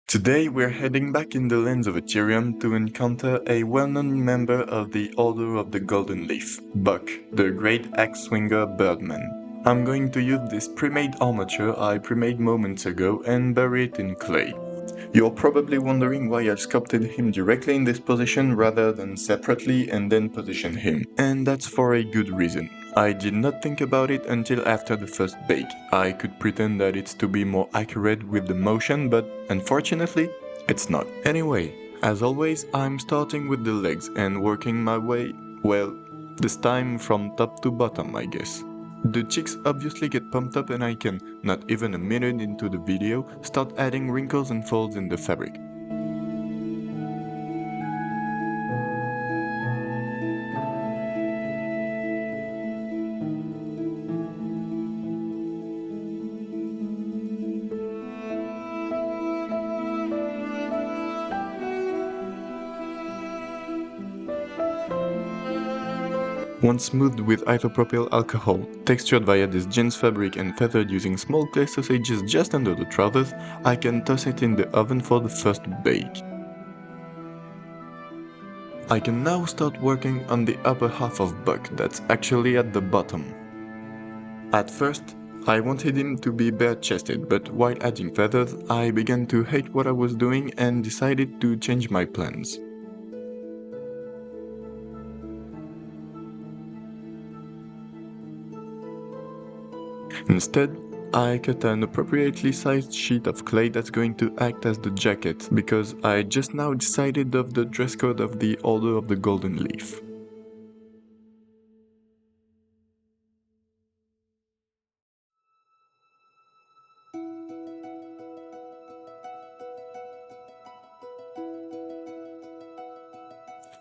Today we're heading back in the lands of Attirium to encounter a well-known member of the Order of the Golden Leaf, Buck, the great axe-swinger Birdman. I'm going to use this pre-made armature I pre-made moments ago and bury it in clay. You're probably wondering why I've sculpted him directly in this position rather than separately and then position him. And that's for a good reason. I did not think about it until after the first bake. I could pretend that it's to be more accurate with the motion, but unfortunately, it's not. Anyway, as always, I'm starting with the legs and working my way, well, this time from top to bottom, I guess. The cheeks obviously get pumped up and I can, not even a minute into the video, start adding wrinkles and folds in the fabric. Once smoothed with isopropyl alcohol, textured via this jeans fabric and feathered using small clay sausages just under the trousers, I can toss it in the oven for the first bake. I can now start working on the upper half of Buck that's actually at the bottom. At first, I wanted him to be bare-chested, but while adding feathers, I began to hate what I was doing and decided to change my plans. Instead, I cut an appropriately sized sheet of clay that's going to act as the jacket, because I just now decided of the dress code of the Order of the Golden Leaf.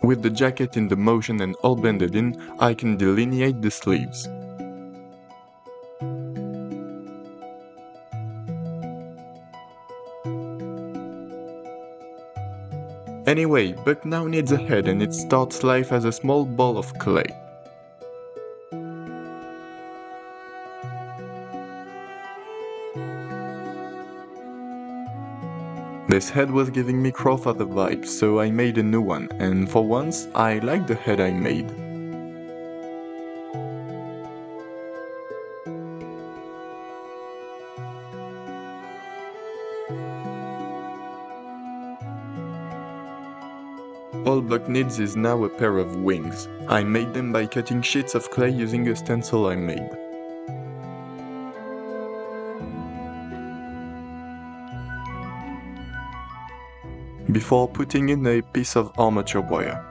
With the jacket in the motion and all blended in, I can delineate the sleeves. Anyway, Buck now needs a head and it starts life as a small ball of clay. This head was giving me Crawfather vibes, so I made a new one, and for once, I like the head I made. All Buck needs is now a pair of wings. I made them by cutting sheets of clay using a stencil I made. Before putting in a piece of armature wire.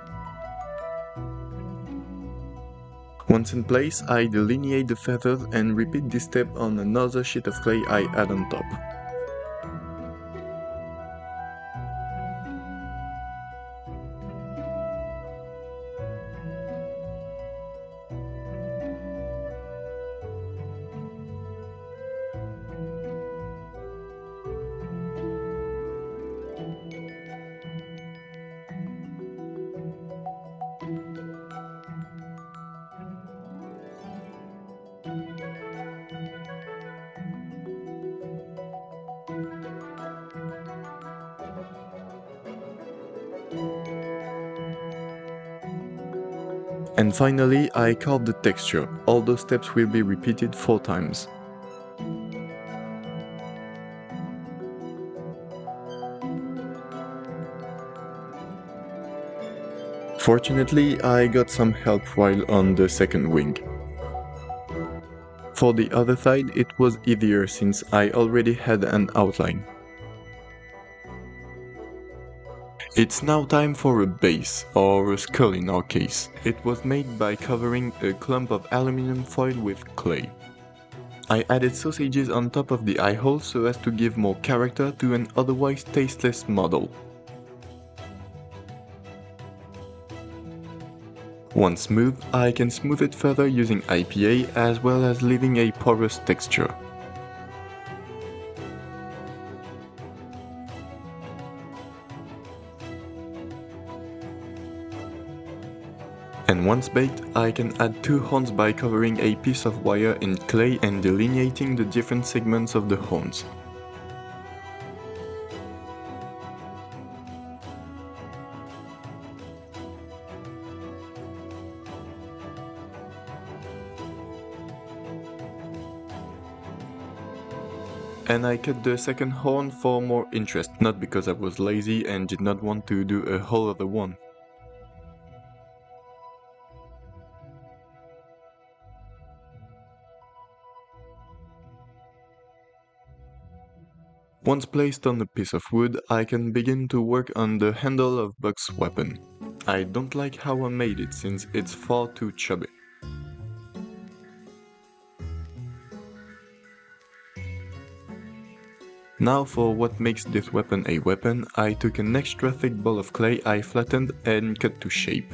Once in place, I delineate the feathers and repeat this step on another sheet of clay I add on top. And finally, I carve the texture. All those steps will be repeated 4 times. Fortunately, I got some help while on the second wing. For the other side, it was easier since I already had an outline. It's now time for a base, or a skull in our case. It was made by covering a clump of aluminum foil with clay. I added sausages on top of the eye hole so as to give more character to an otherwise tasteless model. Once smooth, I can smooth it further using IPA as well as leaving a porous texture. And once baked, I can add 2 horns by covering a piece of wire in clay and delineating the different segments of the horns. And I cut the second horn for more interest, not because I was lazy and did not want to do a whole other one. Once placed on a piece of wood, I can begin to work on the handle of Buck's weapon. I don't like how I made it since it's far too chubby. Now for what makes this weapon a weapon, I took an extra thick ball of clay I flattened and cut to shape.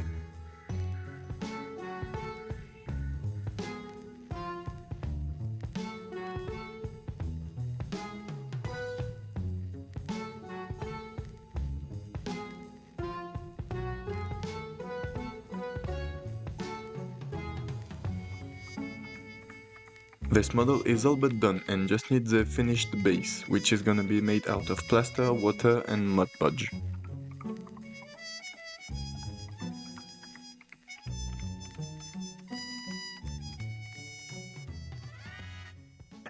This model is all but done and just needs a finished base, which is gonna be made out of plaster, water and Mod Podge.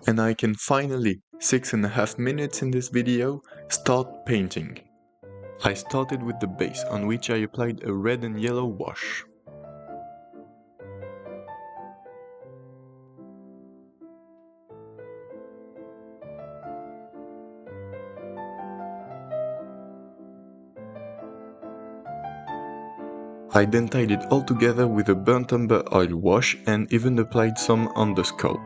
And I can finally, 6.5 minutes in this video, start painting. I started with the base, on which I applied a red and yellow wash. I then tied it all together with a burnt umber oil wash and even applied some on the skull.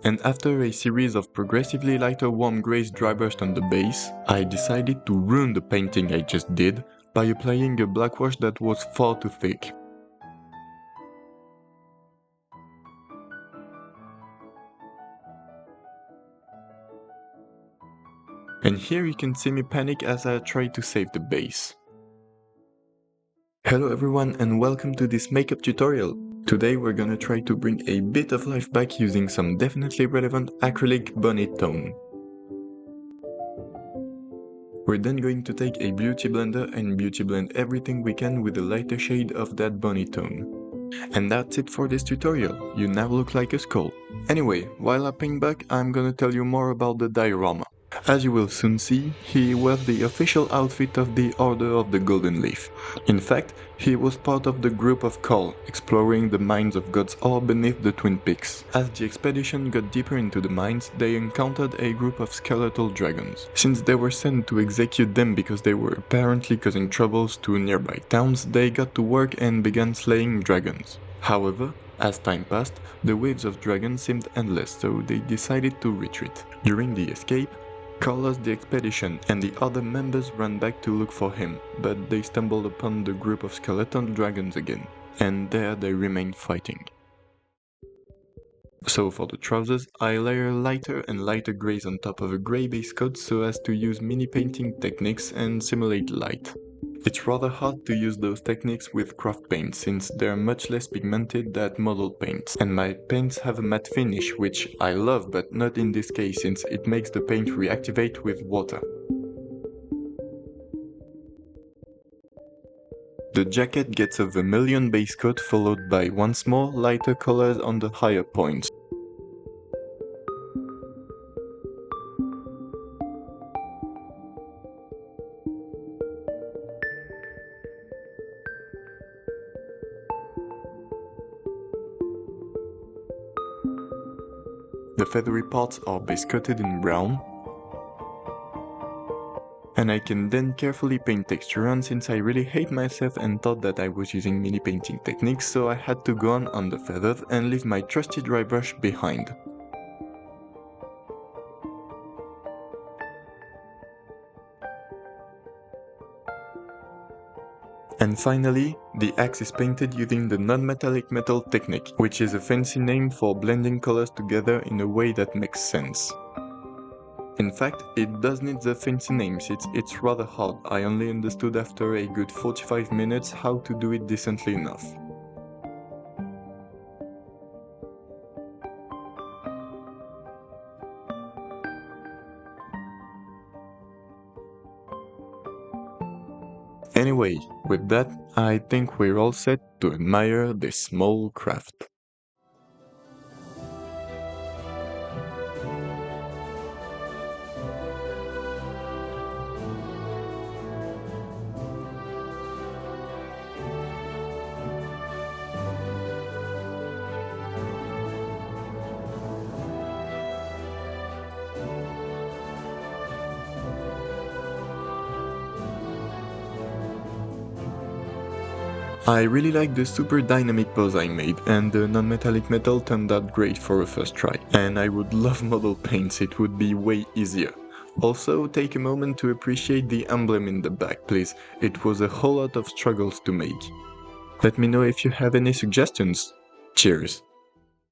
And after a series of progressively lighter warm greys dry brushed on the base, I decided to ruin the painting I just did by applying a black wash that was far too thick. And here you can see me panic as I try to save the base. Hello everyone and welcome to this makeup tutorial. Today we're gonna try to bring a bit of life back using some definitely relevant acrylic bonnet tone. We're then going to take a beauty blender and beauty blend everything we can with a lighter shade of that bonnet tone. And that's it for this tutorial, you now look like a skull. Anyway, while I paint back, I'm gonna tell you more about the diorama. As you will soon see, he wears the official outfit of the Order of the Golden Leaf. In fact, he was part of the group of Call, exploring the mines of God's Ore beneath the Twin Peaks. As the expedition got deeper into the mines, they encountered a group of skeletal dragons. Since they were sent to execute them because they were apparently causing troubles to nearby towns, they got to work and began slaying dragons. However, as time passed, the waves of dragons seemed endless, so they decided to retreat. During the escape, Carl lost the expedition and the other members ran back to look for him, but they stumbled upon the group of skeleton dragons again, and there they remained fighting. So for the trousers, I layer lighter and lighter greys on top of a grey base coat so as to use mini painting techniques and simulate light. It's rather hard to use those techniques with craft paints since they're much less pigmented than model paints, and my paints have a matte finish which I love but not in this case since it makes the paint reactivate with water. The jacket gets a vermilion base coat followed by once more lighter colors on the higher points. The feathery parts are base coated in brown, and I can then carefully paint texture on since I really hate myself and thought that I was using mini painting techniques, so I had to go on the feathers and leave my trusty dry brush behind. And finally, the axe is painted using the non-metallic metal technique, which is a fancy name for blending colors together in a way that makes sense. In fact, it does need the fancy names, it's rather hard. I only understood after a good 45 minutes how to do it decently enough. Anyway, with that, I think we're all set to admire this small craft. I really like the super dynamic pose I made, and the non-metallic metal turned out great for a first try. And I would love model paints, it would be way easier. Also, take a moment to appreciate the emblem in the back, please. It was a whole lot of struggles to make. Let me know if you have any suggestions. Cheers!